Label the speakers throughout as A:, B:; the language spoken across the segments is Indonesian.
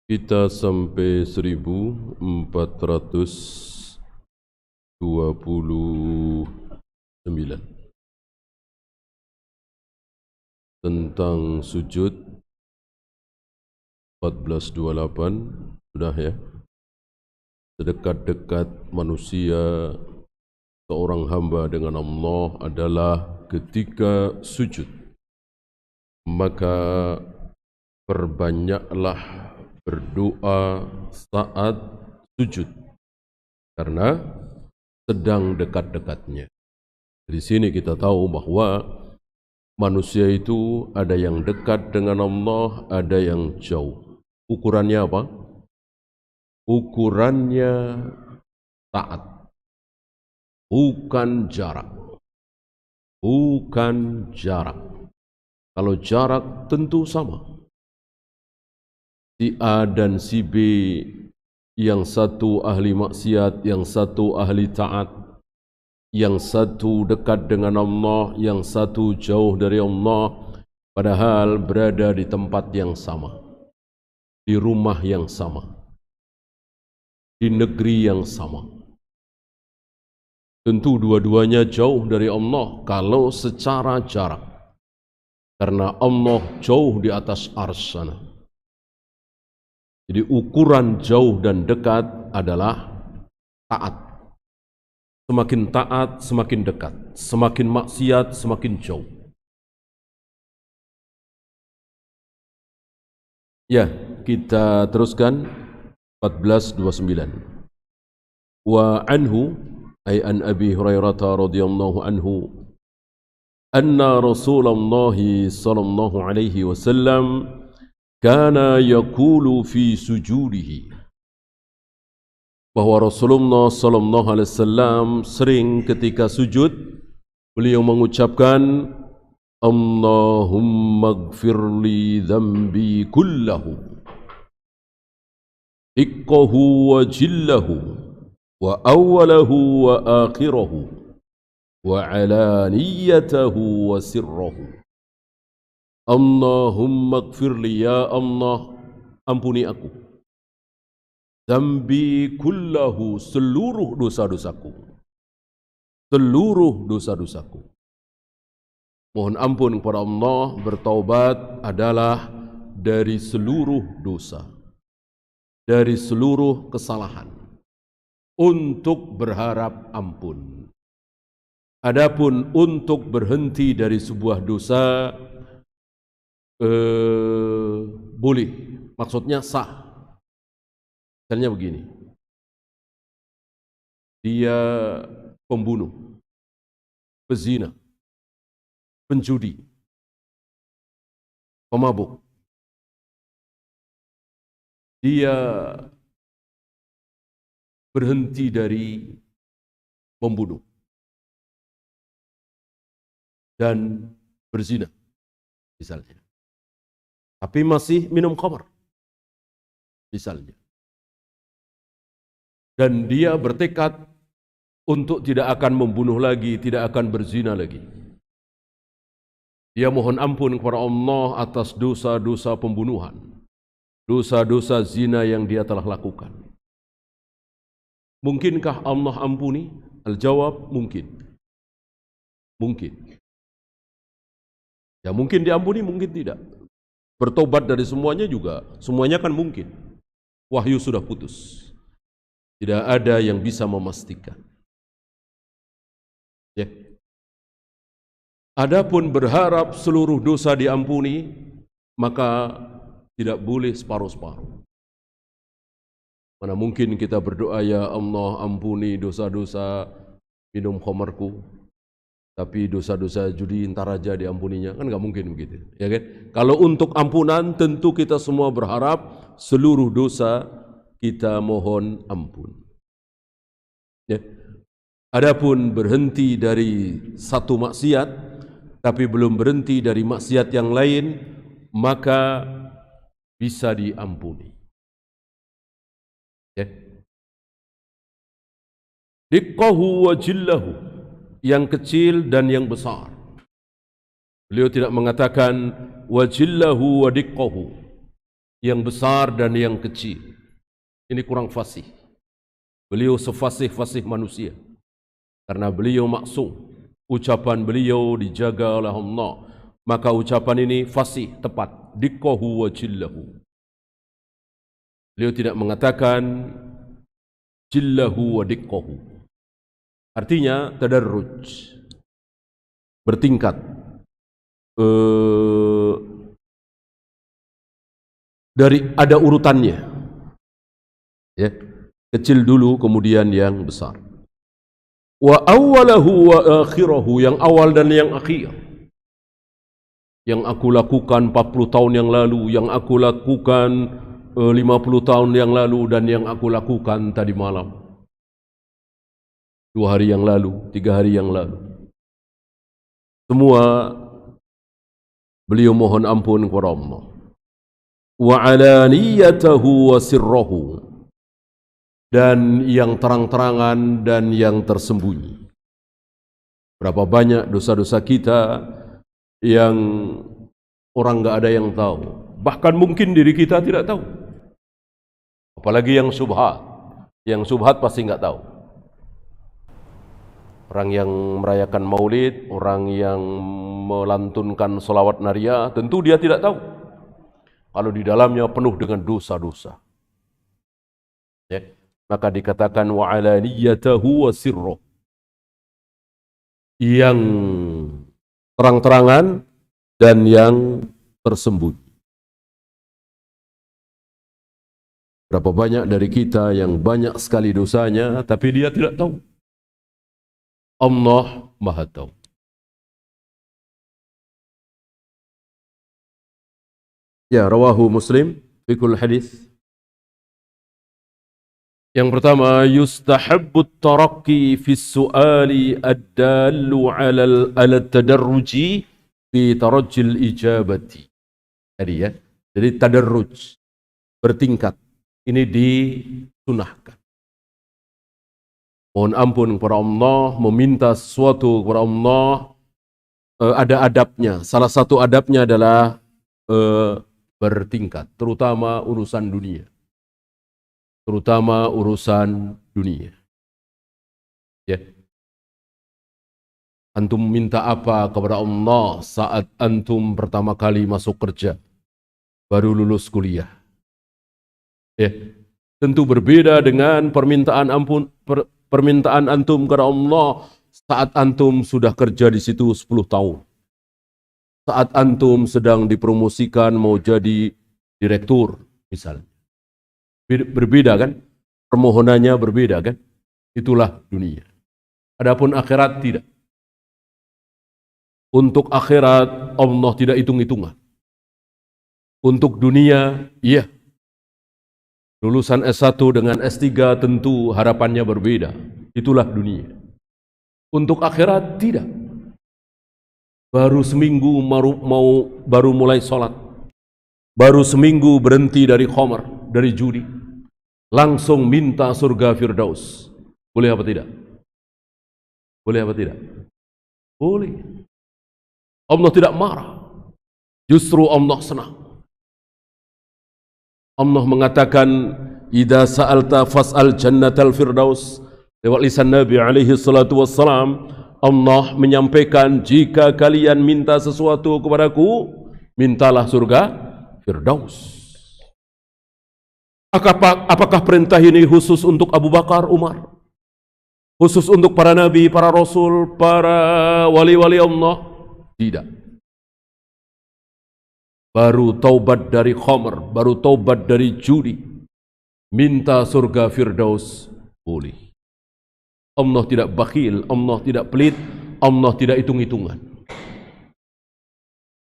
A: Kita sampai 1429 tentang sujud. 1428 sudah ya. Sedekat-dekat manusia seorang hamba dengan Allah adalah ketika sujud, maka perbanyaklah berdoa saat sujud karena sedang dekat-dekatnya. Di sini kita tahu bahwa manusia itu ada yang dekat dengan Allah, ada yang jauh. Ukurannya apa? Ukurannya taat, bukan jarak. Bukan jarak. Kalau jarak tentu sama. Si A dan si B, yang satu ahli maksiat, yang satu ahli taat, yang satu dekat dengan Allah, yang satu jauh dari Allah, padahal berada di tempat yang sama, di rumah yang sama, di negeri yang sama. Tentu dua-duanya jauh dari Allah kalau secara jarak, karena Allah jauh di atas arsy sana. Jadi ukuran jauh dan dekat adalah taat. Semakin taat, semakin dekat. Semakin maksiat, semakin jauh. Ya, kita teruskan 1429. Wa anhu ay an Abi Hurairah radhiyallahu anhu anna Rasulullah sallallahu alaihi wasallam kana yaqulu fi sujudihi, bahwa Rasulullah sallallahu alaihi wasallam sering ketika sujud beliau mengucapkan Allahumma ighfirli dhanbi kullahu iqqahu wa jillahu wa awwalahu wa akhirahu wa alaniyatahu wa sirrahu. Allahumma ighfirli, ya Allah ampuni aku, dzambi kullahu, seluruh dosa-dosaku, seluruh dosa-dosaku. Mohon ampun kepada Allah, bertaubat adalah dari seluruh dosa, dari seluruh kesalahan, untuk berharap ampun. Adapun untuk berhenti dari sebuah dosa, boleh, maksudnya sah. Misalnya begini, dia pembunuh, pezina, penjudi, pemabuk, dia berhenti dari membunuh dan berzina misalnya, tapi masih minum khamar misalnya, dan dia bertekad untuk tidak akan membunuh lagi, tidak akan berzina lagi. Dia mohon ampun kepada Allah atas dosa-dosa pembunuhan, dosa-dosa zina yang dia telah lakukan. Mungkinkah Allah ampuni? Al-jawab, mungkin. Mungkin. Ya mungkin diampuni, mungkin tidak. Bertobat dari semuanya juga, semuanya kan mungkin. Wahyu sudah putus. Tidak ada yang bisa memastikan. Ya. Adapun berharap seluruh dosa diampuni, maka tidak boleh separuh-separuh. Mana mungkin kita berdoa, ya Allah ampuni dosa-dosa minum khamarku, tapi dosa-dosa judi entar aja diampuninya, kan nggak mungkin begitu, ya kan? Kalau untuk ampunan tentu kita semua berharap seluruh dosa kita mohon ampun. Ya. Adapun berhenti dari satu maksiat tapi belum berhenti dari maksiat yang lain, maka bisa diampuni. Ya. Diqqahu wa jillahu, yang kecil dan yang besar. Beliau tidak mengatakan wajillahu wa diqqahu, yang besar dan yang kecil. Ini kurang fasih. Beliau sefasih-fasih manusia. Karena beliau maksum. Ucapan beliau dijaga oleh Allah. Maka ucapan ini fasih, tepat. Diqqahu wa jillahu. Beliau tidak mengatakan jillahu wa diqqahu. Artinya tadarruj. Bertingkat. Dari ada urutannya. Ya. Kecil dulu kemudian yang besar. Wa awwalahu wa akhirahu, yang awal dan yang akhir. Yang aku lakukan 40 tahun yang lalu, yang aku lakukan 50 tahun yang lalu, dan yang aku lakukan tadi malam. 2 hari yang lalu, 3 hari yang lalu. Semua beliau mohon ampun kepada Allah. Wa alaniyatahu wa sirrahu, dan yang terang-terangan dan yang tersembunyi. Berapa banyak dosa-dosa kita yang orang enggak ada yang tahu. Bahkan mungkin diri kita tidak tahu. Apalagi yang syubhat. Yang syubhat pasti enggak tahu. Orang yang merayakan maulid, orang yang melantunkan sholawat nariyah, tentu dia tidak tahu. Kalau di dalamnya penuh dengan dosa-dosa. Ya. Maka dikatakan wa alaniyatahu wa sirruh. Yang terang-terangan dan yang tersembunyi. Berapa banyak dari kita yang banyak sekali dosanya, tapi dia tidak tahu. Allah Maha Tahu. Ya, rawahu Muslim fikul hadis. Yang pertama, yustahabbut tarakki fi su'ali ad-dallu 'ala tadarruji fi tarajjil ijabati. Jadi ya, jadi tadarruj, bertingkat. Ini disunahkan. Mohon ampun kepada Allah, meminta sesuatu kepada Allah, ada adabnya. Salah satu adabnya adalah bertingkat, terutama urusan dunia. Terutama urusan dunia. Ya. Antum minta apa kepada Allah saat antum pertama kali masuk kerja, baru lulus kuliah? Ya. Tentu berbeda dengan permintaan antum kepada Allah saat antum sudah kerja di situ 10 tahun. Saat antum sedang dipromosikan mau jadi direktur misalnya. Berbeda kan? Permohonannya berbeda kan? Itulah dunia. Adapun akhirat tidak. Untuk akhirat Allah tidak hitung-hitungan. Untuk dunia, iya. Lulusan S1 dengan S3 tentu harapannya berbeda. Itulah dunia. Untuk akhirat tidak. Baru seminggu baru mulai sholat. Baru seminggu berhenti dari khamar, dari judi. Langsung minta surga Firdaus. Boleh apa tidak? Boleh apa tidak? Boleh. Allah tidak marah. Justru Allah senang. Allah mengatakan, "Idza sa'alta fas'al jannatal firdaus." Lewat lisan Nabi alaihi salatu wassalam, Allah menyampaikan, jika kalian minta sesuatu kepadaku, mintalah surga Firdaus. Apakah perintah ini khusus untuk Abu Bakar, Umar? Khusus untuk para nabi, para rasul, para wali-wali Allah? Tidak. Baru taubat dari khamr, baru taubat dari judi, minta surga Firdaus, boleh. Allah tidak bakhil, Allah tidak pelit, Allah tidak hitung-hitungan.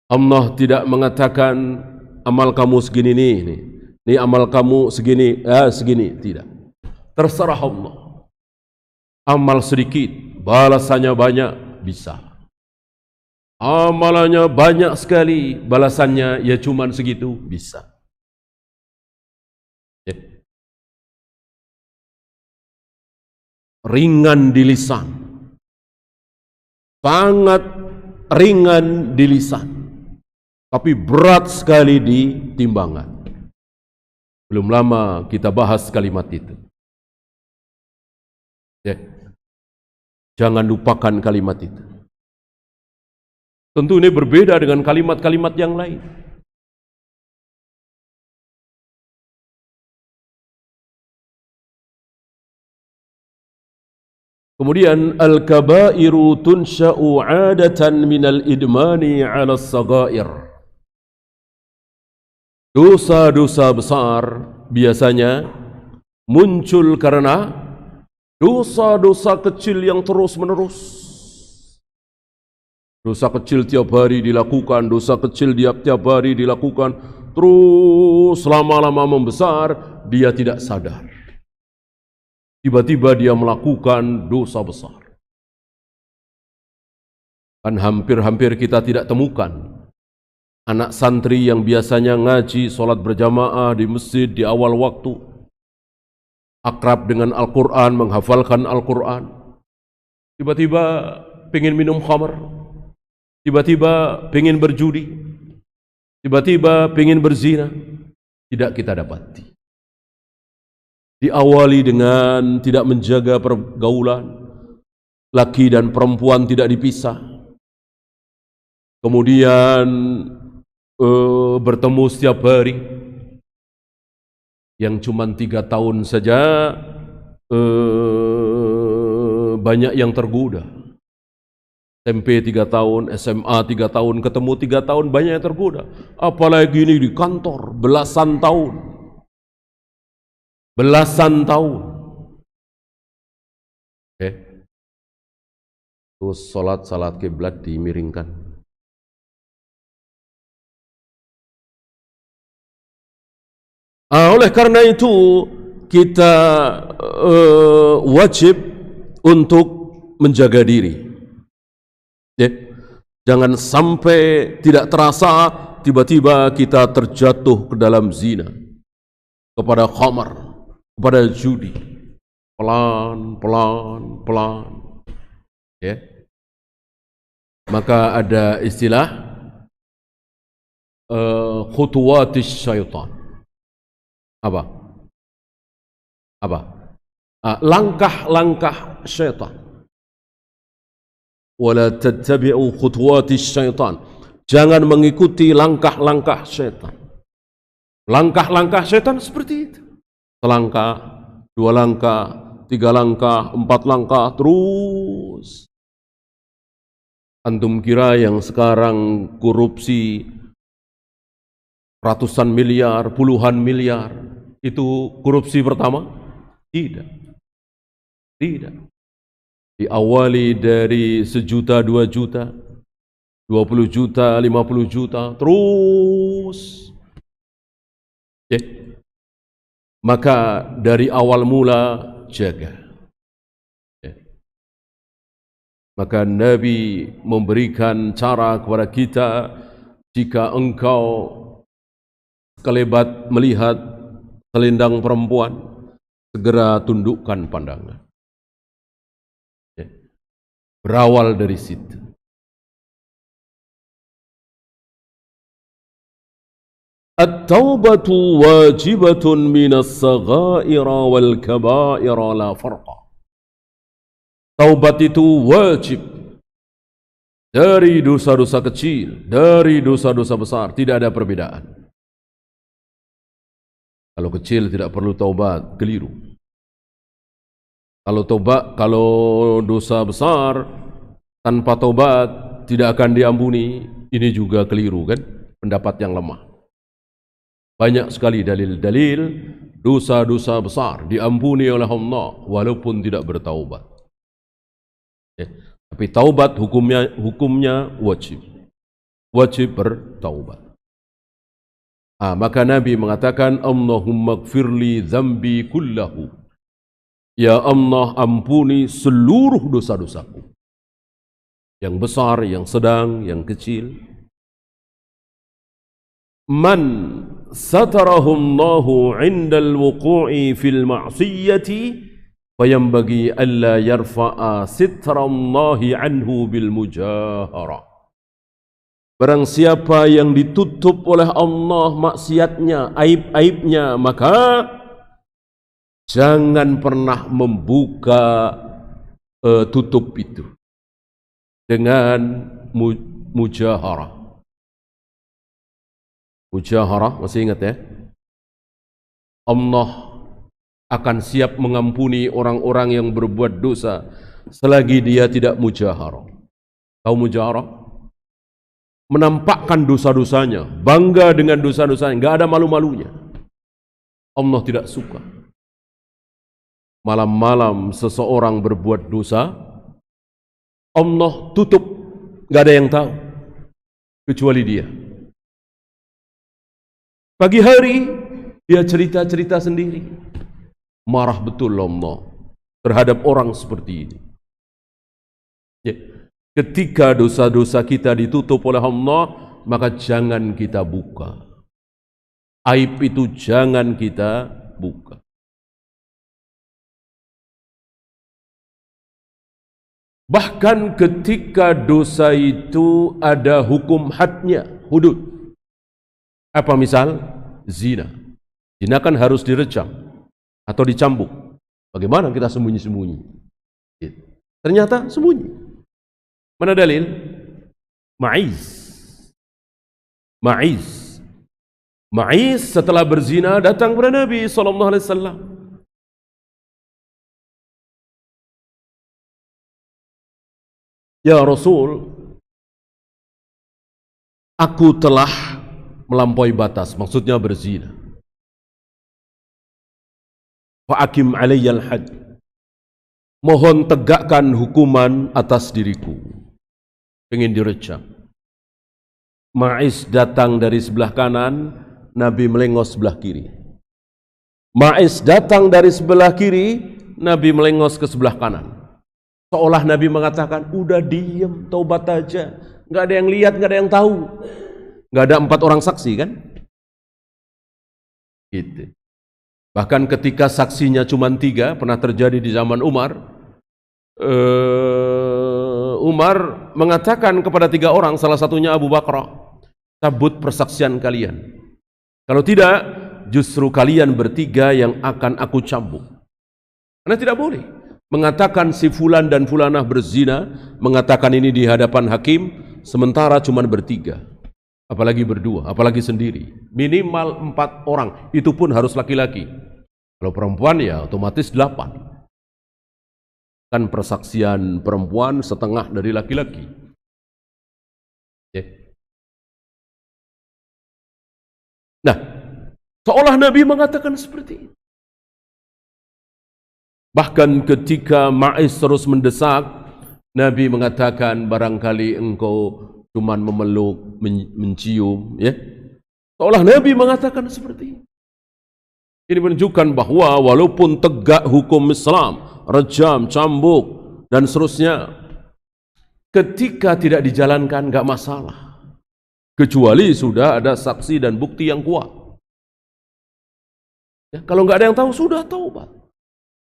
A: Allah tidak mengatakan amal kamu segini nih. Ini amal kamu segini, segini, tidak. Terserah Allah. Amal sedikit, balasannya banyak, bisa. Amalannya banyak sekali, balasannya ya cuman segitu, bisa. Ya. Ringan di lisan. Sangat ringan di lisan. Tapi berat sekali di timbangan. Belum lama kita bahas kalimat itu. Ya. Jangan lupakan kalimat itu. Tentu ini berbeda dengan kalimat-kalimat yang lain. Kemudian al-kabairu tunsha'u 'adatan minal idmani 'ala as-saghair. Dosa-dosa besar biasanya muncul karena dosa-dosa kecil yang terus-menerus. Dosa kecil tiap hari dilakukan, dosa kecil tiap hari dilakukan, terus lama-lama membesar, dia tidak sadar. Tiba-tiba dia melakukan dosa besar. Kan hampir-hampir kita tidak temukan anak santri yang biasanya ngaji, sholat berjamaah di masjid di awal waktu, akrab dengan Al-Quran, menghafalkan Al-Quran, tiba-tiba pengen minum khamar, tiba-tiba pengen berjudi, tiba-tiba pengen berzina. Tidak kita dapati. Diawali dengan tidak menjaga pergaulan, laki dan perempuan tidak dipisah. Kemudian bertemu setiap hari. Yang cuma 3 tahun saja banyak yang tergoda. SMP 3 tahun, SMA 3 tahun, ketemu 3 tahun, banyak yang tergoda. Apalagi ini di kantor, belasan tahun. Belasan tahun. Terus salat kiblat dimiringkan. Oleh karena itu kita wajib untuk menjaga diri. Jangan sampai tidak terasa tiba-tiba kita terjatuh ke dalam zina, kepada khamar, kepada judi, pelan. Maka ada istilah khutuwatis syaitan. Apa? Langkah-langkah syaitan. Wala tattabi'u khutuwatis syaitan. Jangan mengikuti langkah-langkah syaitan. Langkah-langkah syaitan seperti itu. Selangkah, 2 langkah, 3 langkah, 4 langkah, terus. Antum kira yang sekarang korupsi ratusan miliar, puluhan miliar, itu korupsi pertama? Tidak. Diawali dari 1 juta, 2 juta, 20 juta, 50 juta, terus. Maka dari awal mula jaga. Maka Nabi memberikan cara kepada kita, jika engkau kelebat melihat selendang perempuan, segera tundukkan pandangan. Berawal dari situ. At-taubatu wajibatun minas saghaira wal kabaira la farqa. Taubat itu wajib dari dosa-dosa kecil, dari dosa-dosa besar, tidak ada perbedaan. Kalau kecil tidak perlu taubat, keliru. Kalau dosa besar tanpa taubat tidak akan diampuni, ini juga keliru kan? Pendapat yang lemah. Banyak sekali dalil-dalil dosa-dosa besar diampuni oleh Allah walaupun tidak bertaubat. Tapi taubat hukumnya wajib. Wajib bertaubat. Maka Nabi mengatakan, Allahumma gfirli dzambi kullahu. Ya Allah, ampuni seluruh dosa-dosaku. Yang besar, yang sedang, yang kecil. Man satarahu Allahu 'indal wuqu'i fil ma'siyati fayambagi alla yarfa'a sitrallahi 'anhu bil mujahara. Barang siapa yang ditutup oleh Allah maksiatnya, aib-aibnya, maka jangan pernah membuka tutup itu dengan mujaharah. Mujaharah, masih ingat ya? Allah akan siap mengampuni orang-orang yang berbuat dosa selagi dia tidak mujaharah. Tahu mujaharah? Menampakkan dosa-dosanya, bangga dengan dosa-dosanya, nggak ada malu-malunya. Allah tidak suka. Malam-malam seseorang berbuat dosa, Allah tutup, nggak ada yang tahu kecuali dia. Pagi hari dia cerita-cerita sendiri. Marah betul Allah terhadap orang seperti ini. Ya. Ketika dosa-dosa kita ditutup oleh Allah, maka jangan kita buka. Aib itu jangan kita buka. Bahkan ketika dosa itu ada hukum hadnya, hudud. Apa misal? Zina. Zina kan harus direjam atau dicambuk. Bagaimana kita sembunyi-sembunyi? Ternyata sembunyi. Mana dalil? Ma'iz setelah berzina datang kepada Nabi SAW. Ya Rasul, aku telah melampaui batas, maksudnya berzina. Fa'akim alayyal had. Mohon tegakkan hukuman atas diriku. Pengen direjam. Ma'iz datang dari sebelah kanan, Nabi melengos sebelah kiri. Ma'iz datang dari sebelah kiri, Nabi melengos ke sebelah kanan. Seolah Nabi mengatakan, udah diem, taubat aja. Nggak ada yang lihat, nggak ada yang tahu. Nggak ada 4 orang saksi kan? Gitu. Bahkan ketika saksinya cuma 3, pernah terjadi di zaman Umar. Umar mengatakan kepada 3 orang, salah satunya Abu Bakar, cabut persaksian kalian. Kalau tidak, justru kalian bertiga yang akan aku cambuk. Karena tidak boleh mengatakan si fulan dan fulanah berzina, mengatakan ini di hadapan hakim, sementara cuma bertiga. Apalagi berdua, apalagi sendiri. Minimal 4 orang, itu pun harus laki-laki. Kalau perempuan ya otomatis 8. Kan persaksian perempuan setengah dari laki-laki. Nah, seolah Nabi mengatakan seperti itu. Bahkan ketika Ma'iz terus mendesak, Nabi mengatakan barangkali engkau cuman memeluk, mencium, ya. Seolah Nabi mengatakan seperti ini. Ini menunjukkan bahwa walaupun tegak hukum Islam, rejam, cambuk, dan seterusnya, ketika tidak dijalankan enggak masalah. Kecuali sudah ada saksi dan bukti yang kuat. Ya, kalau enggak ada yang tahu, sudah taubat.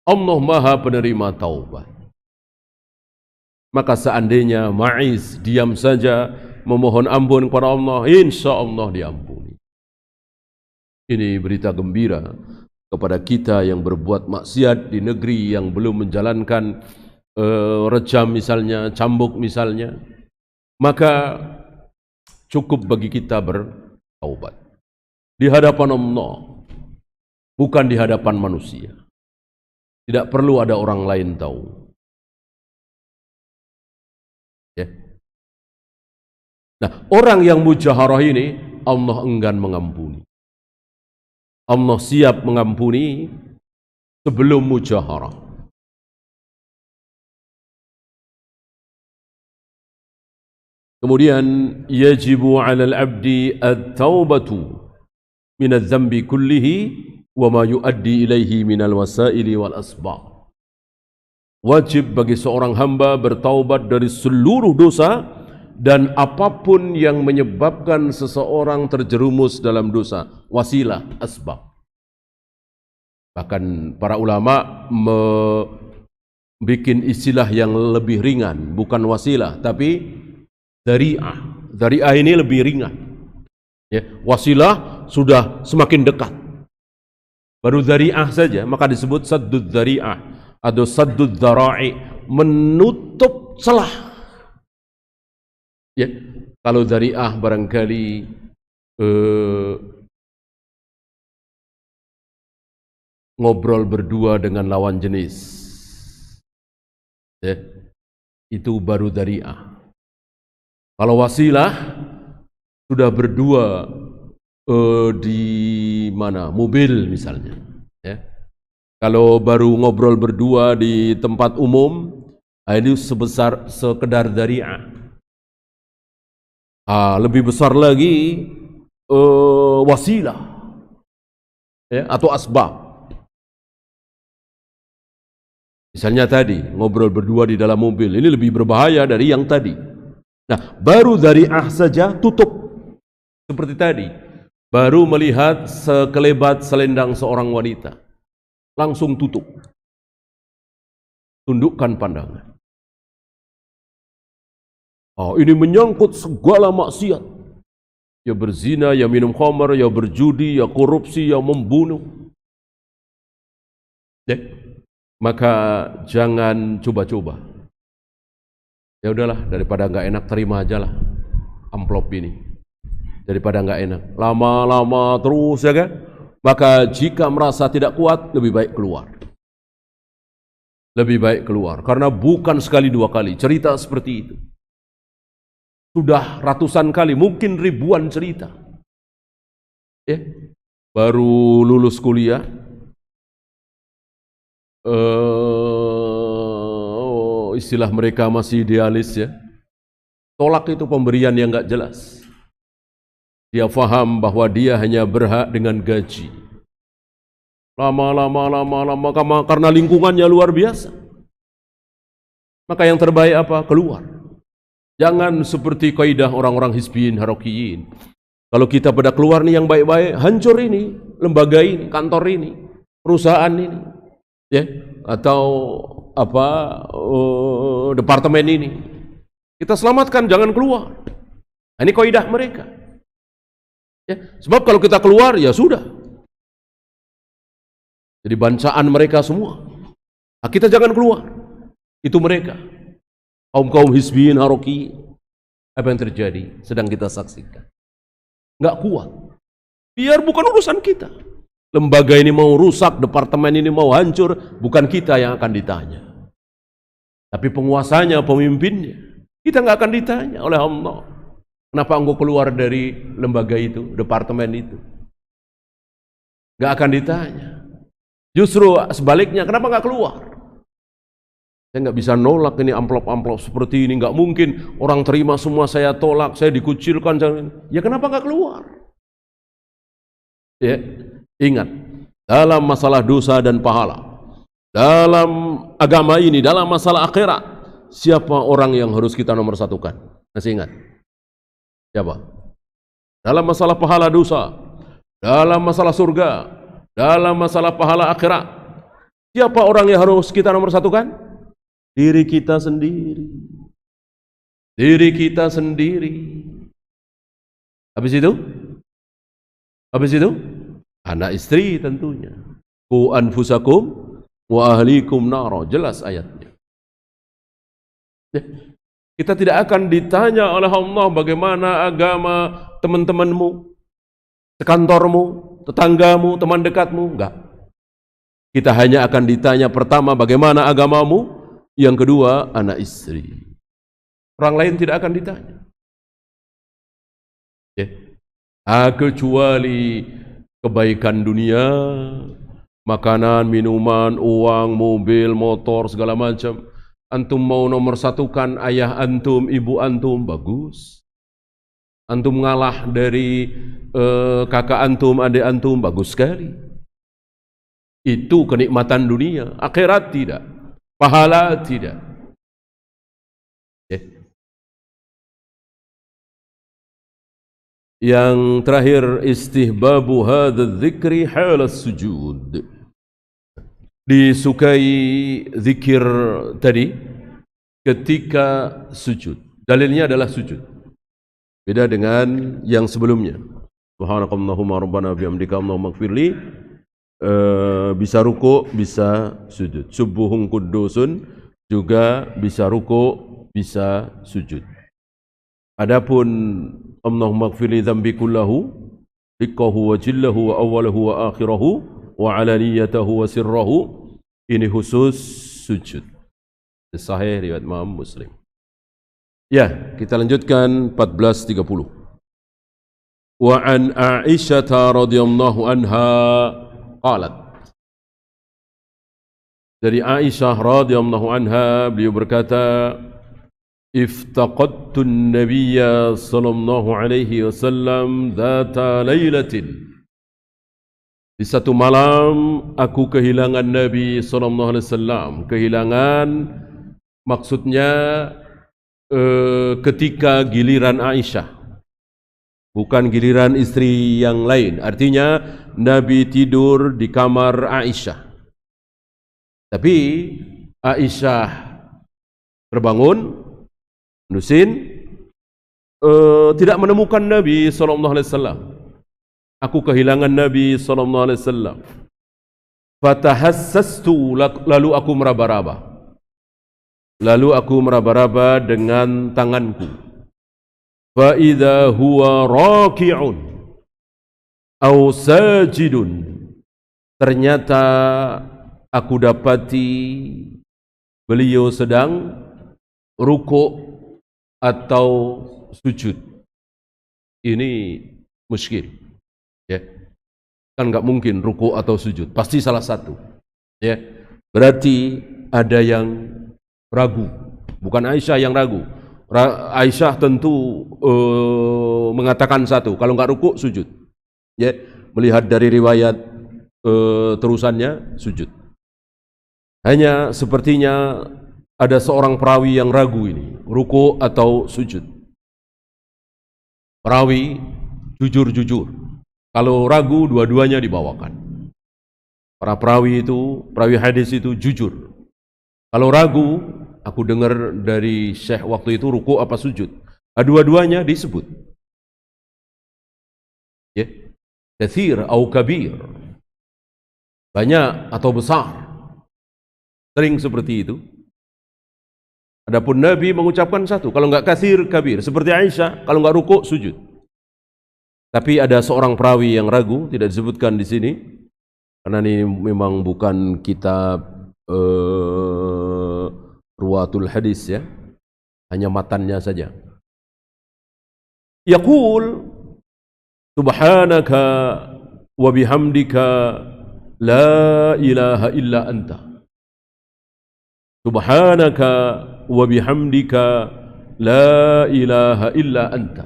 A: Allah Maha penerima taubat. Maka seandainya Ma'iz diam saja memohon ampun kepada Allah, insya Allah diampuni. Ini berita gembira kepada kita yang berbuat maksiat di negeri yang belum menjalankan rejam misalnya, cambuk misalnya. Maka cukup bagi kita bertaubat di hadapan Allah, bukan di hadapan manusia. Tidak perlu ada orang lain tahu. Ya. Nah, orang yang mujaharah ini Allah enggan mengampuni. Allah siap mengampuni sebelum mujaharah. Kemudian yajibu 'alal 'abdi at-taubatu min adz-dzambi kullihi wa ma yuaddi ilaihi minal wasaili wal asbab. Wajib bagi seorang hamba bertaubat dari seluruh dosa dan apapun yang menyebabkan seseorang terjerumus dalam dosa, wasilah, asbab. Bahkan para ulama membuat istilah yang lebih ringan, bukan wasilah tapi dzari'ah, Dzari'ah ini lebih ringan. Ya, wasilah sudah semakin dekat. Baru dzari'ah saja maka disebut saddud dzari'ah atau saddud dzara'i, menutup celah. Ya, kalau dzari'ah barangkali ngobrol berdua dengan lawan jenis, ya, itu baru dzari'ah. Kalau wasilah sudah berdua di mana, mobil misalnya, ya. Kalau baru ngobrol berdua di tempat umum, ini sebesar sekedar dzari'ah. Lebih besar lagi wasilah, ya, atau asbab. Misalnya tadi, ngobrol berdua di dalam mobil, ini lebih berbahaya dari yang tadi. Nah, baru dzari'ah saja tutup. Seperti tadi, baru melihat sekelebat selendang seorang wanita, langsung tutup. Tundukkan pandangan. Ini menyangkut segala maksiat. Ya berzina, ya minum khamar, ya berjudi, ya korupsi, ya membunuh. Ya. Maka jangan coba-coba. Ya udahlah, daripada nggak enak terima aja lah amplop ini. Daripada nggak enak, lama-lama terus, ya kan? Maka jika merasa tidak kuat, lebih baik keluar. Lebih baik keluar, karena bukan sekali dua kali cerita seperti itu. Sudah ratusan kali, mungkin ribuan cerita. Ya, baru lulus kuliah. Istilah mereka masih idealis, ya. Tolak itu pemberian yang nggak jelas. Dia faham bahwa dia hanya berhak dengan gaji. Lama-lama karena lingkungannya luar biasa. Maka yang terbaik apa? Keluar. Jangan seperti kaidah orang-orang hizbiyin, harokiyin. Kalau kita pada keluar nih yang baik-baik, hancur ini, lembaga ini, kantor ini, perusahaan ini, ya, atau departemen ini. Kita selamatkan, jangan keluar. Ini kaidah mereka. Ya, sebab kalau kita keluar, ya sudah. Jadi bancaan mereka semua. Kita jangan keluar. Itu mereka. Kaum hizbiyin, haroki. Apa yang terjadi? Sedang kita saksikan. Nggak kuat. Biar bukan urusan kita. Lembaga ini mau rusak, departemen ini mau hancur, bukan kita yang akan ditanya. Tapi penguasanya, pemimpinnya. Kita nggak akan ditanya oleh Allah. Kenapa engkau keluar dari lembaga itu, departemen itu? Nggak akan ditanya. Justru sebaliknya, kenapa nggak keluar? Saya nggak bisa nolak ini amplop-amplop seperti ini, nggak mungkin orang terima semua saya tolak, saya dikucilkan. Ya kenapa nggak keluar? Ya, ingat, dalam masalah dosa dan pahala, dalam agama ini, dalam masalah akhirat, siapa orang yang harus kita nomor satukan? Masih ingat? Siapa? Dalam masalah pahala dosa, dalam masalah surga, dalam masalah pahala akhirat, siapa orang yang harus kita nomor satukan? Diri kita sendiri. Diri kita sendiri. Habis itu? Habis itu? Anak istri tentunya. Qu anfusakum wa ahlikum naro. Jelas ayatnya. Kita tidak akan ditanya oleh Allah bagaimana agama teman-temanmu, sekantormu, tetanggamu, teman dekatmu. Enggak. Kita hanya akan ditanya pertama bagaimana agamamu, yang kedua anak istri. Orang lain tidak akan ditanya. Kecuali kebaikan dunia, makanan, minuman, uang, mobil, motor, segala macam. Antum mau nomor satukan ayah antum, ibu antum, bagus. Antum ngalah dari kakak antum, adik antum, bagus sekali. Itu kenikmatan dunia. Akhirat tidak, pahala tidak. Yang terakhir, istihbabu hadzal dzikri halas sujud. Disukai zikir tadi ketika sujud. Dalilnya adalah sujud. Beda dengan yang sebelumnya. Subhanakallahumma rabbana bihamdika Allahumma ighfirli. Bisa ruku, bisa sujud. Subuhun qudusun juga bisa ruku, bisa sujud. Adapun Allahumma ighfirli dzambi kullahu, dikkahu wa jillahu wa awwalahu wa akhirahu wa alaniyatahu wa sirrahu, ini khusus sujud. Sahih riwayat Imam Muslim. Ya, kita lanjutkan 1430. Wa an Aisyah radhiyallahu anha qalat. Dari Aisyah radhiyallahu anha, beliau berkata, iftaqadtu an-nabiyya sallallahu alaihi wasallam dzata lailatin. Di satu malam aku kehilangan Nabi sallallahu alaihi wasallam. Kehilangan maksudnya ketika giliran Aisyah, bukan giliran istri yang lain. Artinya Nabi tidur di kamar Aisyah, tapi Aisyah terbangun, menusin, tidak menemukan Nabi SAW. Aku kehilangan Nabi SAW. Fatahassastu, lalu aku meraba-raba. Lalu aku meraba-raba dengan tanganku. Fa idza huwa raki'un aw sajidun. Ternyata aku dapati beliau sedang rukuk atau sujud. Ini muskil, ya. Kan nggak mungkin rukuk atau sujud, pasti salah satu, ya. Berarti ada yang ragu, bukan Aisyah yang ragu. Aisyah tentu mengatakan satu, kalau nggak rukuk sujud, ya. Melihat dari riwayat terusannya sujud. Hanya sepertinya ada seorang perawi yang ragu ini, rukuk atau sujud. Perawi jujur-jujur. Kalau ragu, dua-duanya dibawakan. Para perawi hadis itu jujur. Kalau ragu, aku dengar dari Syekh waktu itu rukuk apa sujud. Dua-duanya disebut. Ya, katsir atau kabir. Banyak atau besar. Sering seperti itu. Adapun Nabi mengucapkan satu, kalau enggak katsir kabir, seperti Aisyah, kalau enggak rukuk sujud. Tapi ada seorang perawi yang ragu, tidak disebutkan di sini, karena ini memang bukan kitab ruwatul hadis, ya, hanya matannya saja. Yaqul subhanaka wa bihamdika la ilaha illa anta. Subhanaka wa bihamdika la ilaha illa anta.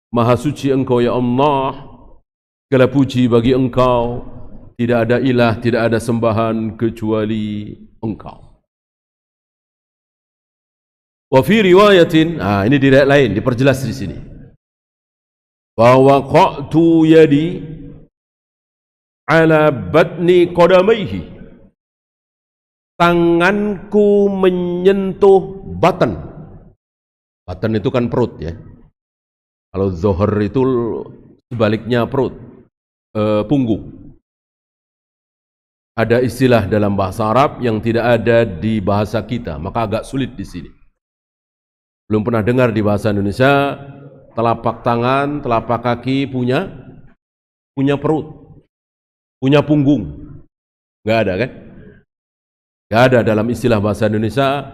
A: Maha suci engkau ya Allah, segala puji bagi engkau, tidak ada ilah, tidak ada sembahan kecuali engkau. Wa fi riwayatin, ini di riwayat lain diperjelas di sini. Wa waqa'tu yadi ala batni qadamaihi. Tanganku menyentuh batan. Batan itu kan perut, ya. Kalau zohar itu sebaliknya perut, punggung. Ada istilah dalam bahasa Arab yang tidak ada di bahasa kita, maka agak sulit di sini. Belum pernah dengar di bahasa Indonesia, telapak tangan, telapak kaki punya perut, punya punggung. Nggak ada kan? Nggak ada dalam istilah bahasa Indonesia,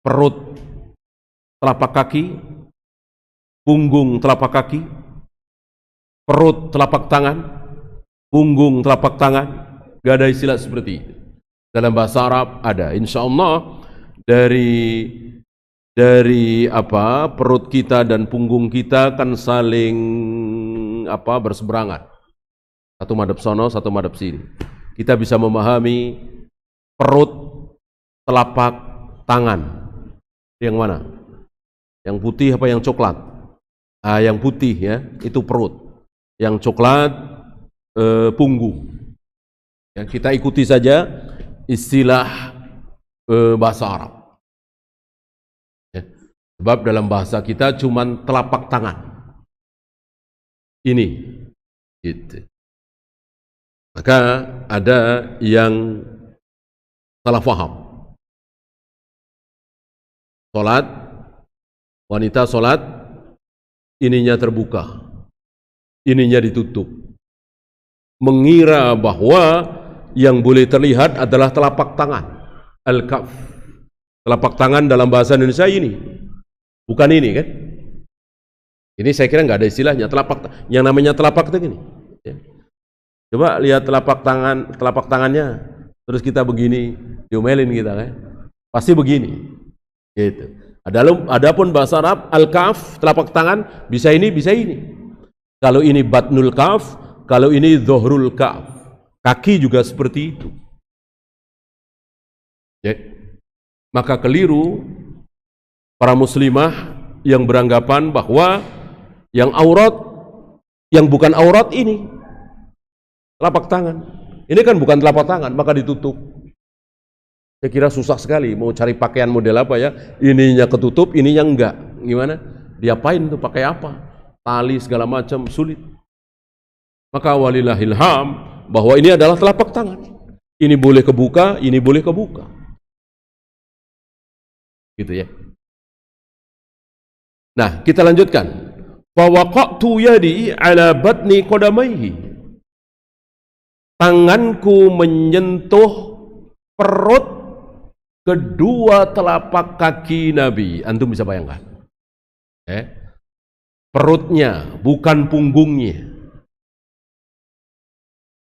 A: perut, telapak kaki, punggung telapak kaki, perut telapak tangan, punggung telapak tangan. Nggak ada istilah seperti itu. Dalam bahasa Arab ada. Insya Allah dari perut kita dan punggung kita kan saling berseberangan. Satu madhab sono, satu madhab sini. Kita bisa memahami perut, telapak tangan. Yang mana? Yang putih apa yang coklat? Yang putih, ya, itu perut. Yang coklat punggung. Ya, kita ikuti saja istilah bahasa Arab. Sebab dalam bahasa kita cuman telapak tangan. Ini. Gitu. Maka ada yang salah faham. Salat, wanita salat, ininya terbuka, ininya ditutup. Mengira bahwa yang boleh terlihat adalah telapak tangan. Al-kaf. Telapak tangan dalam bahasa Indonesia ini. Bukan ini kan? Ini saya kira nggak ada istilahnya. Yang namanya telapak itu gini. Ya. Coba lihat telapak tangannya. Terus kita begini, diomelin kita kan? Pasti begini. Gitu. Adapun bahasa Arab, al-kaf, telapak tangan, bisa ini, bisa ini. Kalau ini batnul kaf, kalau ini zuhrul kaf. Kaki juga seperti itu. Ya. Maka keliru para muslimah yang beranggapan bahwa yang aurat, yang bukan aurat ini telapak tangan. Ini kan bukan telapak tangan, maka ditutup. Saya kira susah sekali mau cari pakaian model apa ya. Ininya ketutup, ininya enggak. Gimana? Diapain tuh, pakai apa? Tali segala macam, sulit. Maka walillahil ham, bahwa ini adalah telapak tangan. Ini boleh kebuka, ini boleh kebuka. Gitu ya. Nah, kita lanjutkan. Fawaqatu yadi ala batni qadamaihi. Tanganku menyentuh perut kedua telapak kaki Nabi. Antum bisa bayangkan. Perutnya, bukan punggungnya.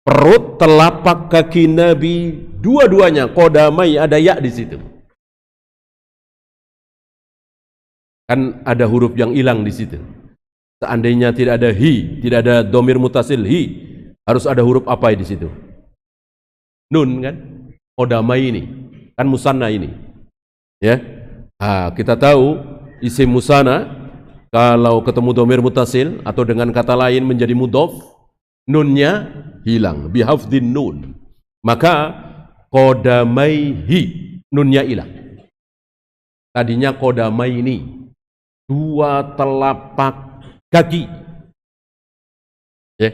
A: Perut telapak kaki Nabi, dua-duanya, qadamai, ada ya di situ. Kan ada huruf yang hilang di situ. Seandainya tidak ada hi, tidak ada domir mutasil hi, harus ada huruf apa di situ? Nun kan? Qadamai ini. Kan musanna ini, ya. Kita tahu isim musanna kalau ketemu domir mutasil atau dengan kata lain menjadi mudhof, nunnya hilang, bihafdhin nun. Maka qadamaihi, nunnya hilang. Tadinya qadamaini, dua telapak kaki. Ya.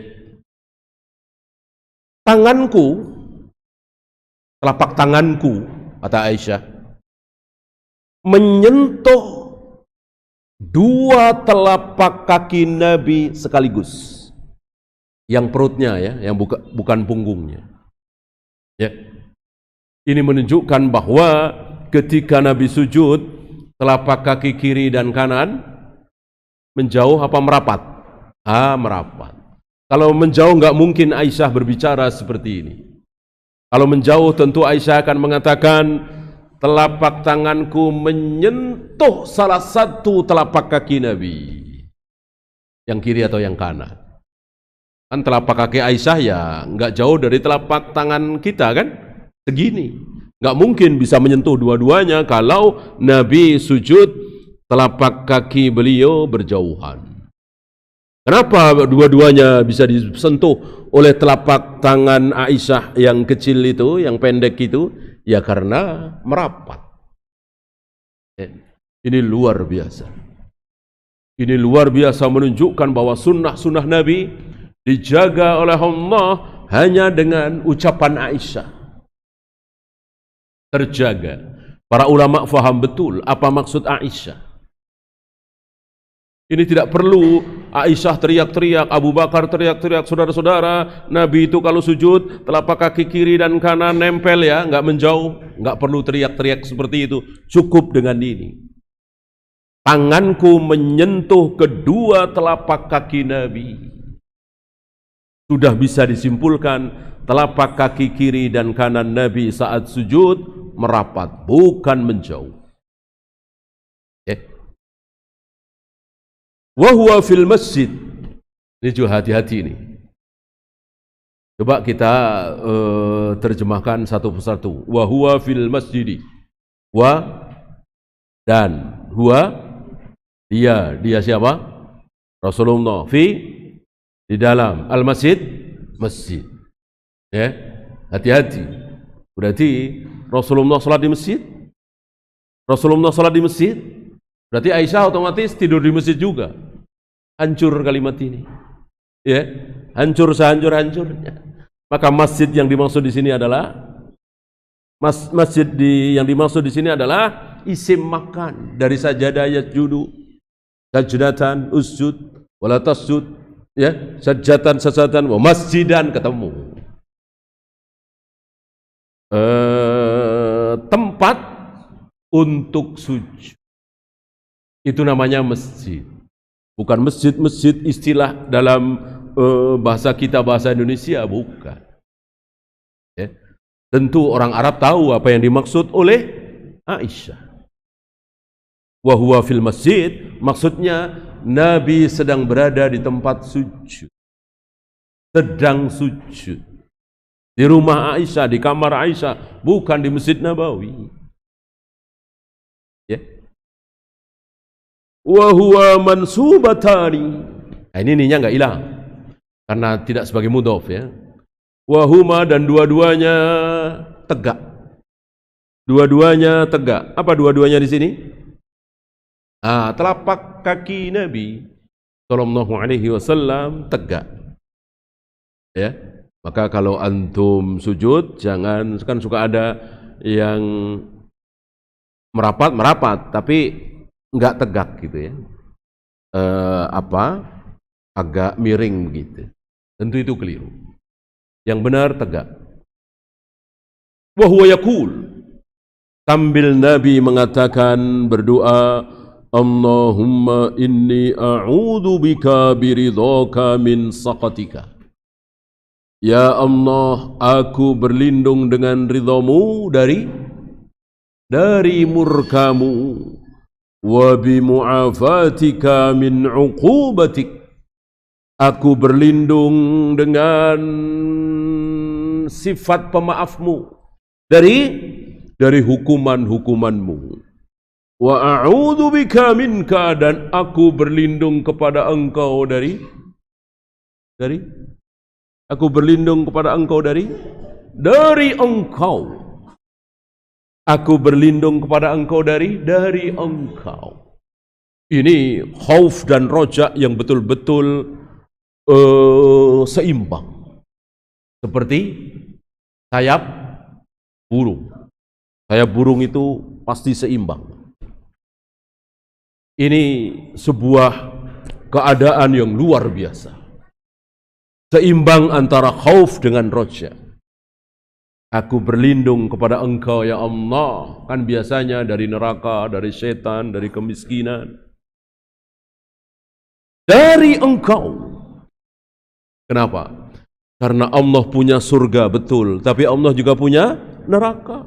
A: Tanganku, telapak tanganku, kata Aisyah, menyentuh dua telapak kaki Nabi sekaligus. Yang perutnya ya, yang bukan punggungnya. Ya. Ini menunjukkan bahwa ketika Nabi sujud, telapak kaki kiri dan kanan menjauh apa merapat? Merapat. Kalau menjauh nggak mungkin Aisyah berbicara seperti ini. Kalau menjauh tentu Aisyah akan mengatakan telapak tanganku menyentuh salah satu telapak kaki Nabi. Yang kiri atau yang kanan. Kan telapak kaki Aisyah ya nggak jauh dari telapak tangan kita kan? Segini. Nggak mungkin bisa menyentuh dua-duanya kalau Nabi sujud telapak kaki beliau berjauhan. Kenapa dua-duanya bisa disentuh oleh telapak tangan Aisyah yang kecil itu, yang pendek itu? Ya karena merapat. Ini luar biasa. Ini luar biasa menunjukkan bahwa sunnah-sunnah Nabi dijaga oleh Allah hanya dengan ucapan Aisyah. Terjaga. Para ulama faham betul apa maksud Aisyah. Ini tidak perlu Aisyah teriak-teriak, Abu Bakar teriak-teriak, saudara-saudara, Nabi itu kalau sujud telapak kaki kiri dan kanan nempel ya, nggak menjauh, nggak perlu teriak-teriak seperti itu, cukup dengan ini. Tanganku menyentuh kedua telapak kaki Nabi. Sudah bisa disimpulkan telapak kaki kiri dan kanan Nabi saat sujud merapat, bukan menjauh. Wa huwa fil masjid. Ini juga hati-hati ini. Coba kita terjemahkan satu persatu. Wa huwa fil masjid. Wa dan huwa dia siapa? Rasulullah di dalam al masjid, masjid. Ya, hati-hati. Berarti Rasulullah salat di masjid. Rasulullah salat di masjid. Berarti Aisyah otomatis tidur di masjid juga. Hancur kalimat ini. Ya, hancur sehancur-hancurnya. Maka masjid yang dimaksud di sini adalah yang dimaksud di sini adalah isim makan dari sajadah yasjudu, sajdatan usjud, wala tasjud, ya, sajatan wa masjidan, ketemu. Tempat untuk sujud. Itu namanya masjid. Bukan masjid-masjid istilah dalam bahasa kita, bahasa Indonesia, bukan. Ya. Tentu orang Arab tahu apa yang dimaksud oleh Aisyah. Wa huwa fil masjid, maksudnya Nabi sedang berada di tempat sujud. Sedang sujud. Di rumah Aisyah, di kamar Aisyah, bukan di Masjid Nabawi. Ya. Wa huwa mansubatani. Nah, ini ninya enggak hilang. Karena tidak sebagai mudhof, ya. Wa huma, dan dua-duanya tegak. Dua-duanya tegak. Apa dua-duanya di sini? Telapak kaki Nabi sallallahu alaihi wasallam tegak. Ya. Maka kalau antum sujud, jangan, kan suka ada yang merapat, tapi enggak tegak gitu ya. Agak miring begitu. Tentu itu keliru. Yang benar tegak. Wa huwa yaqul, sambil Nabi mengatakan, berdoa, Allahumma inni a'udzu bika biridhaka min saqatika. Ya Allah, aku berlindung dengan ridhamu dari murkamu, wa bimu'afatika min 'uqubatik. Aku berlindung dengan sifat pemaafmu dari hukuman-hukumanmu. Wa a'udzu bika minka, dan aku berlindung kepada engkau dari aku berlindung kepada engkau dari engkau. Aku berlindung kepada engkau dari engkau. Ini khauf dan roja yang betul-betul seimbang. Seperti sayap burung. Sayap burung itu pasti seimbang. Ini sebuah keadaan yang luar biasa. Seimbang antara khauf dengan roja. Aku berlindung kepada engkau ya Allah. Kan biasanya dari neraka, dari setan, dari kemiskinan. Dari engkau. Kenapa? Karena Allah punya surga, betul. Tapi Allah juga punya neraka.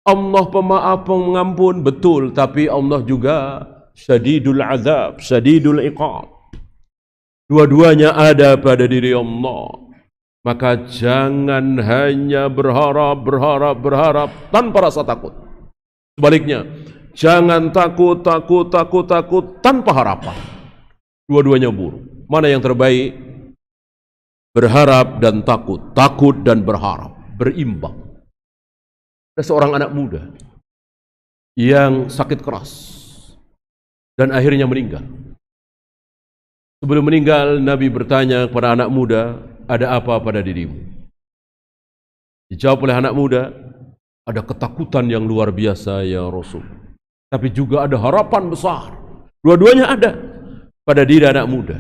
A: Allah pemaaf, pengampun, betul. Tapi Allah juga syadidul azab, syadidul iqab. Dua-duanya ada pada diri Allah. Maka jangan hanya berharap tanpa rasa takut. Sebaliknya, jangan takut tanpa harapan. Dua-duanya buruk. Mana yang terbaik? Berharap dan takut dan berharap, berimbang. Ada seorang anak muda yang sakit keras dan akhirnya meninggal. Sebelum meninggal, Nabi bertanya kepada anak muda, ada apa pada dirimu? Dijawab oleh anak muda, ada ketakutan yang luar biasa ya Rasul. Tapi juga ada harapan besar. Dua-duanya ada pada diri anak muda.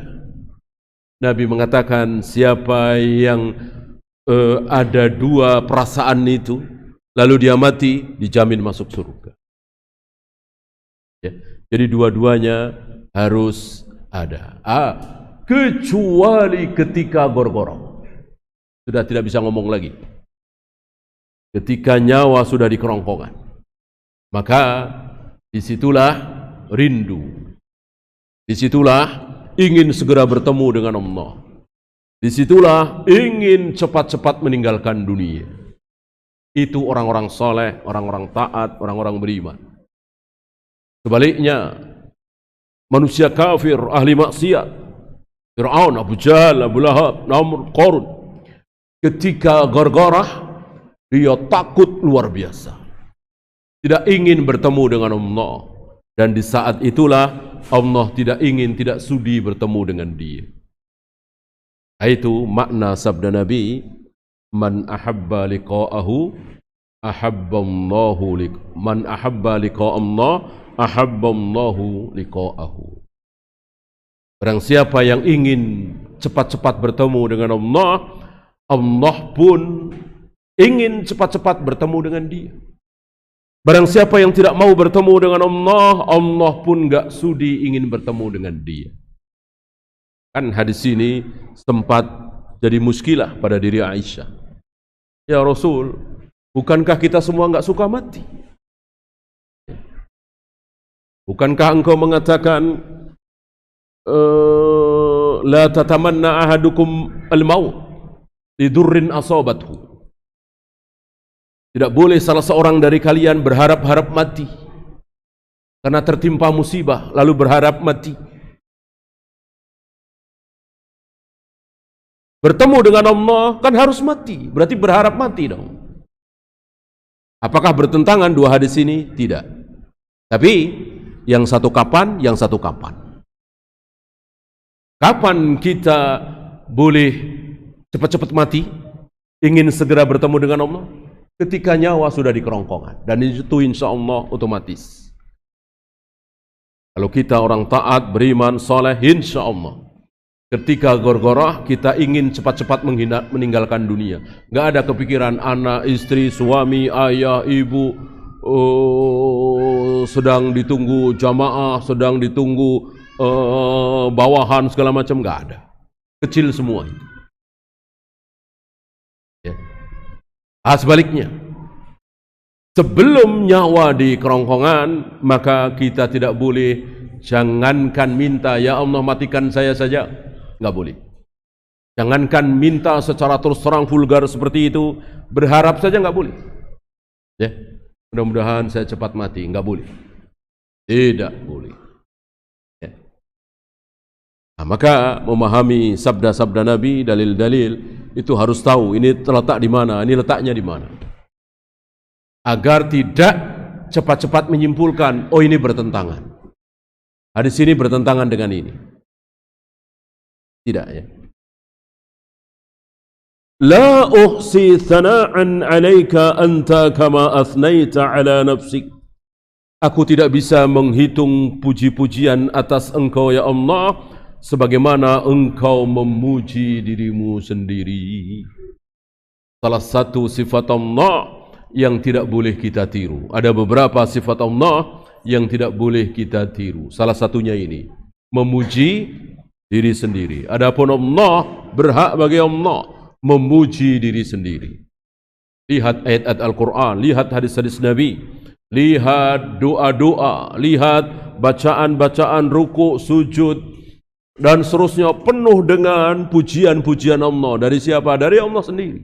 A: Nabi mengatakan, siapa yang ada dua perasaan itu, lalu dia mati, dijamin masuk surga. Ya, jadi dua-duanya harus ada. Kecuali ketika gorgorong. Sudah tidak bisa ngomong lagi. Ketika nyawa sudah di kerongkongan. Maka disitulah rindu. Disitulah ingin segera bertemu dengan Allah. Disitulah ingin cepat-cepat meninggalkan dunia. Itu orang-orang soleh, orang-orang taat, orang-orang beriman. Sebaliknya, manusia kafir, ahli maksiat, Fir'aun, Abu Jahal, Abu Lahab, Namrud, Qarun, ketika gargarah, dia takut luar biasa. Tidak ingin bertemu dengan Allah. Dan di saat itulah Allah tidak ingin, tidak sudi bertemu dengan dia. Itu makna sabda Nabi, man ahabba liqa'ahu ahabballahu man ahabba liqa'allah ahabballahu liqa'ahu. Barang siapa yang ingin cepat-cepat bertemu dengan Allah, Allah pun ingin cepat-cepat bertemu dengan dia. Barang siapa yang tidak mau bertemu dengan Allah, Allah pun gak sudi ingin bertemu dengan dia. Kan hadis ini sempat jadi muskilah pada diri Aisyah. Ya Rasul, bukankah kita semua gak suka mati? Bukankah engkau mengatakan la tatamanna ahadukum al-maut lidurrin asabathu? Tidak boleh salah seorang dari kalian berharap-harap mati karena tertimpa musibah lalu berharap mati. Bertemu dengan Allah kan harus mati, berarti berharap mati dong. Apakah bertentangan dua hadis ini? Tidak. Tapi yang satu kapan, yang satu kapan. Kapan kita boleh cepat-cepat mati, ingin segera bertemu dengan Allah? Ketika nyawa sudah di kerongkongan, dan itu insya Allah otomatis. Kalau kita orang taat, beriman, soleh, insya Allah ketika gorgorah kita ingin cepat-cepat meninggalkan dunia. Gak ada kepikiran anak, istri, suami, ayah, ibu sedang ditunggu jamaah, sedang ditunggu bawahan segala macam, gak ada. Kecil semua itu. Ya. Sebaliknya, sebelum nyawa di kerongkongan, maka kita tidak boleh, jangankan minta, ya Allah matikan saya saja, nggak boleh. Jangankan minta secara terus terang vulgar seperti itu, berharap saja nggak boleh. Ya, mudah-mudahan saya cepat mati, nggak boleh. Tidak boleh. Ya. Nah, maka memahami sabda-sabda Nabi, dalil-dalil, itu harus tahu ini terletak di mana, ini letaknya di mana. Agar tidak cepat-cepat menyimpulkan, oh ini bertentangan. Hadis ini bertentangan dengan ini. Tidak ya. La uhsi thana'an 'alaika anta kama athnaita 'ala nafsik. Aku tidak bisa menghitung puji-pujian atas engkau ya Allah, sebagaimana engkau memuji dirimu sendiri. Salah satu sifat Allah yang tidak boleh kita tiru. Ada beberapa sifat Allah yang tidak boleh kita tiru. Salah satunya ini, memuji diri sendiri. Adapun Allah, berhak bagi Allah memuji diri sendiri. Lihat ayat-ayat Al-Quran, lihat hadis-hadis Nabi, lihat doa-doa, lihat bacaan-bacaan ruku, sujud, dan seterusnya, penuh dengan pujian-pujian Allah. Dari siapa? Dari Allah sendiri.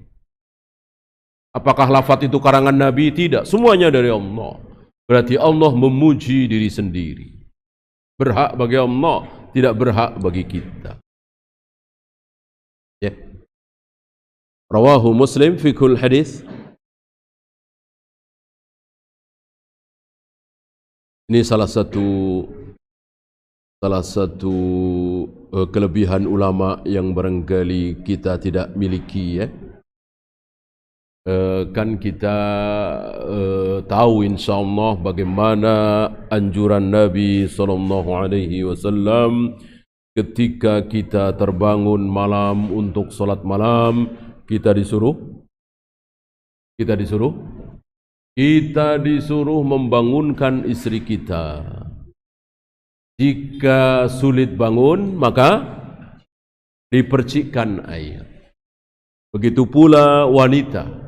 A: Apakah lafaz itu karangan Nabi? Tidak, semuanya dari Allah. Berarti Allah memuji diri sendiri. Berhak bagi Allah, tidak berhak bagi kita. Ya. Rawahu Muslim fi kull hadis. Ini salah satu kelebihan ulama yang barangkali kita tidak miliki ya. Kan kita tahu insyaallah bagaimana anjuran Nabi SAW ketika kita terbangun malam untuk salat malam, kita disuruh membangunkan istri kita. Jika sulit bangun, maka dipercikkan air. Begitu pula wanita.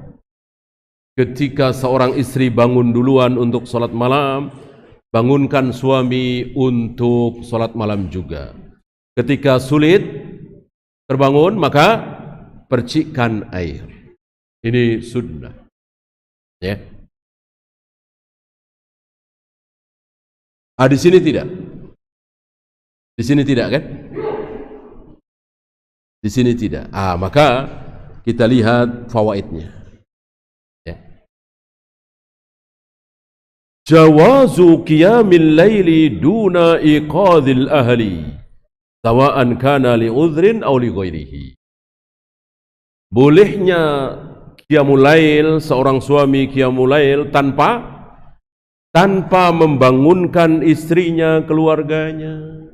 A: Ketika seorang istri bangun duluan untuk salat malam, bangunkan suami untuk salat malam juga. Ketika sulit terbangun, maka percikkan air. Ini sunnah. Ya. Di sini tidak. Di sini tidak kan? Di sini tidak. Maka kita lihat fawaidnya. Ya. jawazu qiyamil laili duna iqadhil ahli sawa'an kana li udhrin aw li ghairihi. Bolehnya qiyamul lail, seorang suami qiyamul lail tanpa membangunkan istrinya, keluarganya,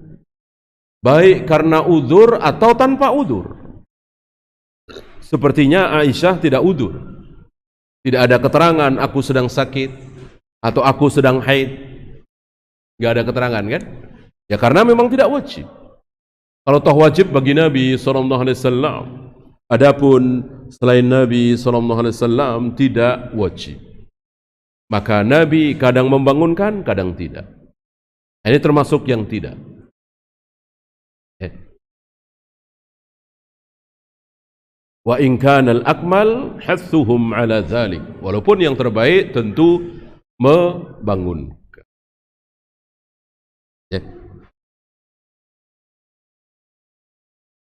A: baik karena udzur atau tanpa udzur. Sepertinya Aisyah tidak udzur, tidak ada keterangan aku sedang sakit atau aku sedang haid, nggak ada keterangan kan? Ya karena memang tidak wajib. Kalau toh wajib bagi Nabi SAW, adapun selain Nabi SAW tidak wajib. Maka Nabi kadang membangunkan, kadang tidak. Ini termasuk yang tidak. Wa in kana al-akmal hathuhum ala dzalik. Walaupun yang terbaik tentu membangunkan.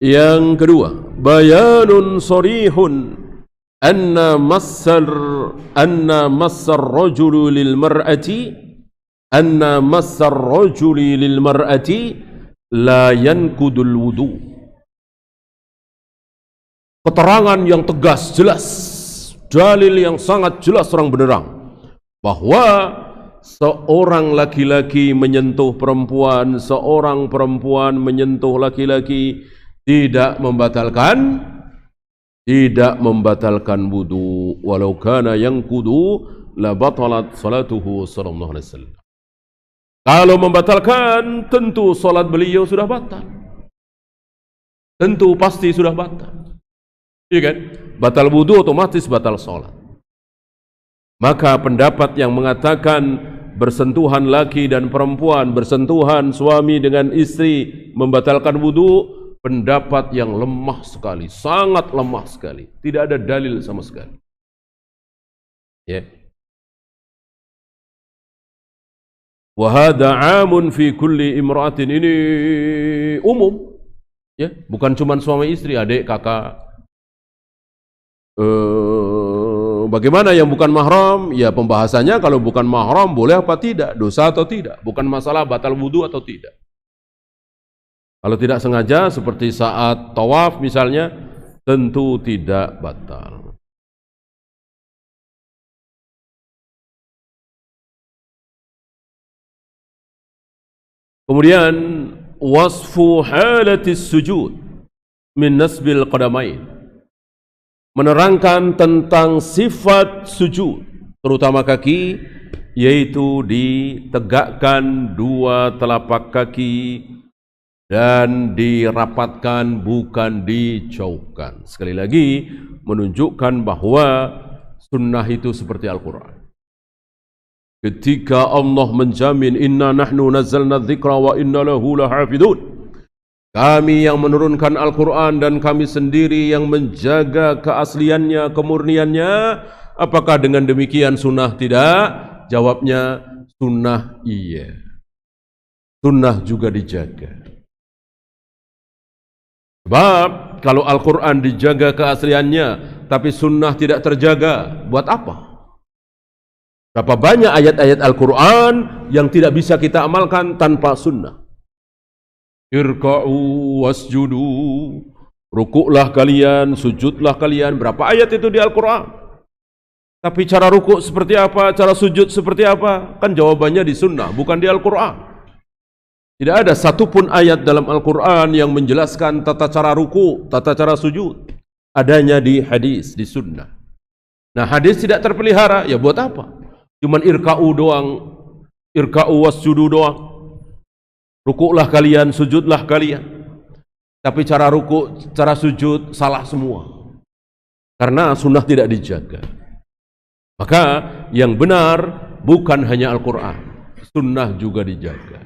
A: Yang kedua, bayanun sharihun anna massar rajuli lil mar'ati la yankudul wudu. Keterangan yang tegas, jelas, dalil yang sangat jelas terang benderang bahwa seorang laki-laki menyentuh perempuan, seorang perempuan menyentuh laki-laki tidak membatalkan wudu, walau kana yankudu la batalat salatuhu sallallahu alaihi wasallam. Kalau membatalkan, tentu salat beliau sudah batal, tentu pasti sudah batal, iya kan? Batal wudu otomatis batal salat. Maka pendapat yang mengatakan bersentuhan laki dan perempuan, bersentuhan suami dengan istri membatalkan wudu, pendapat yang lemah sekali, sangat lemah sekali. Tidak ada dalil sama sekali. Ya. Wa hadha 'amun fi kulli imra'atin, ini umum. Ya, bukan cuma suami istri, adik, kakak. Bagaimana yang bukan mahram? Ya, pembahasannya kalau bukan mahram boleh apa tidak, dosa atau tidak, bukan masalah batal wudu atau tidak. Kalau tidak sengaja seperti saat tawaf misalnya, tentu tidak batal. Kemudian wasfu halatis sujud min nasbil qadamain, menerangkan tentang sifat sujud terutama kaki, yaitu ditegakkan dua telapak kaki dan dirapatkan, bukan dijauhkan. Sekali lagi menunjukkan bahwa sunnah itu seperti Al-Quran. Ketika Allah menjamin inna nahnu nazzalna dzikra wa inna lahu lahafidun, kami yang menurunkan Al-Quran dan kami sendiri yang menjaga keasliannya, kemurniannya, apakah dengan demikian sunnah tidak? Jawabnya sunnah iya, sunnah juga dijaga. Sebab kalau Al-Quran dijaga keasliannya tapi sunnah tidak terjaga, buat apa? Berapa banyak ayat-ayat Al-Quran yang tidak bisa kita amalkan tanpa sunnah. Irka'u wasjudu, rukuklah kalian, sujudlah kalian. Berapa ayat itu di Al-Quran? Tapi cara rukuk seperti apa, cara sujud seperti apa? Kan jawabannya di sunnah, bukan di Al-Quran. Tidak ada satupun ayat dalam Al-Quran yang menjelaskan tata cara ruku, tata cara sujud. Adanya di hadis, di sunnah. Nah, hadis tidak terpelihara, ya buat apa? Cuman irka'u doang, irka'u wasjudu doang. Rukuklah kalian, sujudlah kalian. Tapi cara ruku, cara sujud salah semua. Karena sunnah tidak dijaga. Maka yang benar bukan hanya Al-Quran, sunnah juga dijaga.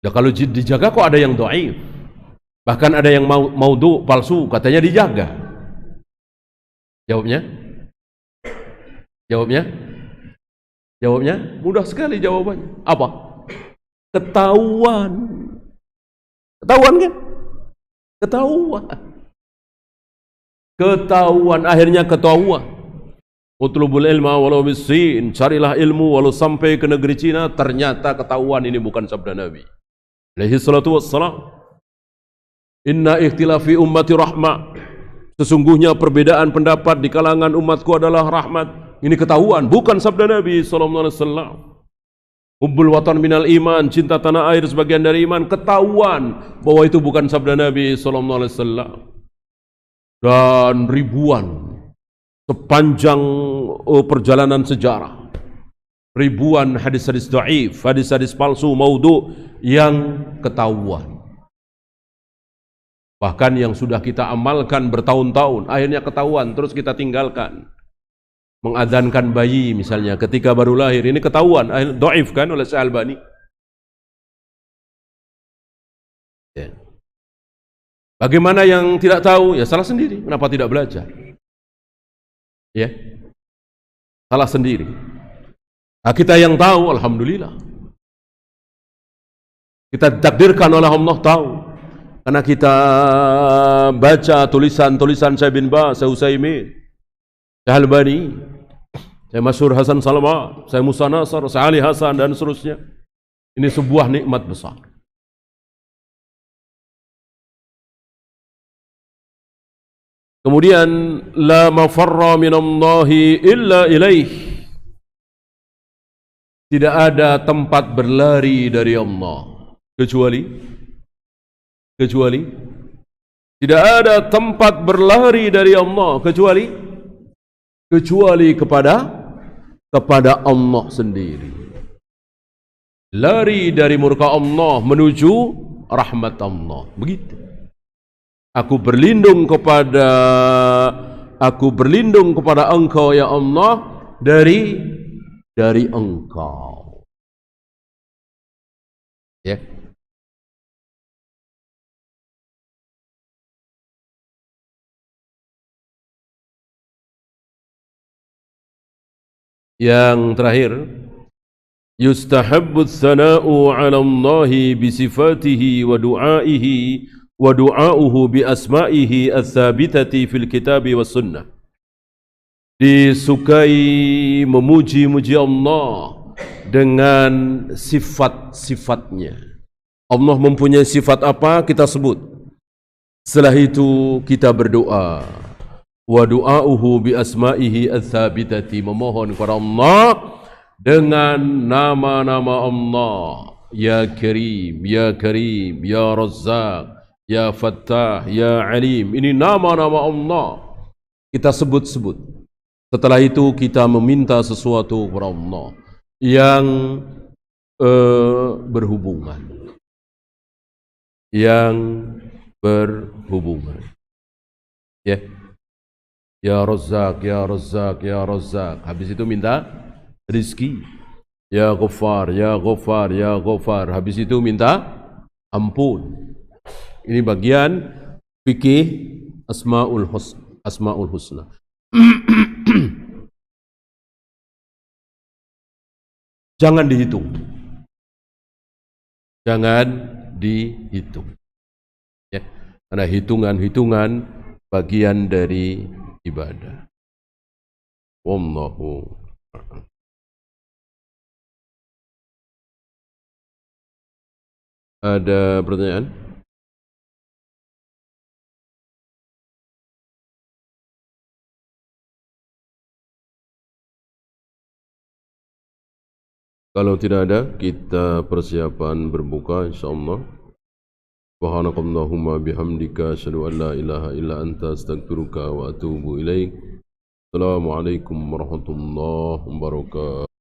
A: Ya, kalau dijaga kok ada yang dhaif, bahkan ada yang maudhu, palsu, katanya dijaga. Jawabnya? Jawabnya mudah sekali jawabannya. Apa? Ketahuan. Ketahuan kan? Ketahuan. Akhirnya ketahuan. Utlubul ilma walau bisin, carilah ilmu walau sampai ke negeri Cina, ternyata ketahuan ini bukan sabda Nabi alaihi salatu wassalam. Inna ikhtilafi ummati rahmah, sesungguhnya perbedaan pendapat di kalangan umatku adalah rahmat. Ini ketahuan bukan sabda Nabi sallallahu alaihi wasallam. Hubbul watan minal iman, cinta tanah air sebagian dari iman, ketahuan bahwa itu bukan sabda Nabi sallallahu alaihi wasallam. Dan ribuan sepanjang perjalanan sejarah, ribuan hadis-hadis dhaif, hadis-hadis palsu, maudhu yang ketahuan. Bahkan yang sudah kita amalkan bertahun-tahun, akhirnya ketahuan, terus kita tinggalkan. Mengadzankan bayi misalnya ketika baru lahir, ini ketahuan, dhaif kan oleh Syekh Albani. Ya. Bagaimana yang tidak tahu? Ya salah sendiri, kenapa tidak belajar? Ya, salah sendiri. Nah, kita yang tahu, alhamdulillah. Kita ditakdirkan oleh Allah tahu, karena kita baca tulisan-tulisan Syekh bin Baz, Syekh Utsaimin, Syekh Albani, Syekh Masyhur Hasan Salama, Syekh Musa Nasr, Syekh Ali Hasan dan seterusnya. Ini sebuah nikmat besar. Kemudian la mafarra minallahi illa ilaih. Tidak ada tempat berlari dari Allah kecuali tidak ada tempat berlari dari Allah kecuali kepada Allah sendiri. Lari dari murka Allah menuju rahmat Allah. Begitu. Aku berlindung kepada Engkau ya Allah dari Engkau. Ya. Yang terakhir, yustahabbu tsana'u 'ala Allahi bi sifatihi wa du'aihi wa du'a'uhu bi asma'ihi ats-tsabitati fil kitabi was sunnah. Disukai memuji-muji Allah dengan sifat-sifatnya. Allah mempunyai sifat apa, kita sebut. Setelah itu kita berdoa. Wa du'a'uhu bi asma'ihi ats-tsabitati, memohon kepada Allah dengan nama-nama Allah. Ya Karim, Ya Karim, Ya Razzaq, Ya Fattah, Ya Alim. Ini nama-nama Allah kita sebut-sebut. Setelah itu kita meminta sesuatu kepada Allah yang berhubungan. Ya. Ya Razzaq, Ya Razzaq, Ya Razzaq. Habis itu minta rizki. Ya Ghaffar, Ya Ghaffar, Ya Ghaffar. Habis itu minta ampun. Ini bagian fikih Asmaul Husna. Jangan dihitung. Ya. Karena hitungan-hitungan bagian dari ibadah. Wallahu a'lam. Ada pertanyaan? Kalau tidak ada, kita persiapan berbuka insyaallah. Subhanakallahumma bihamdika asyhadu an la ilaha illa anta astaghfiruka wa atubu ilaik. Assalamualaikum warahmatullahi wabarakatuh.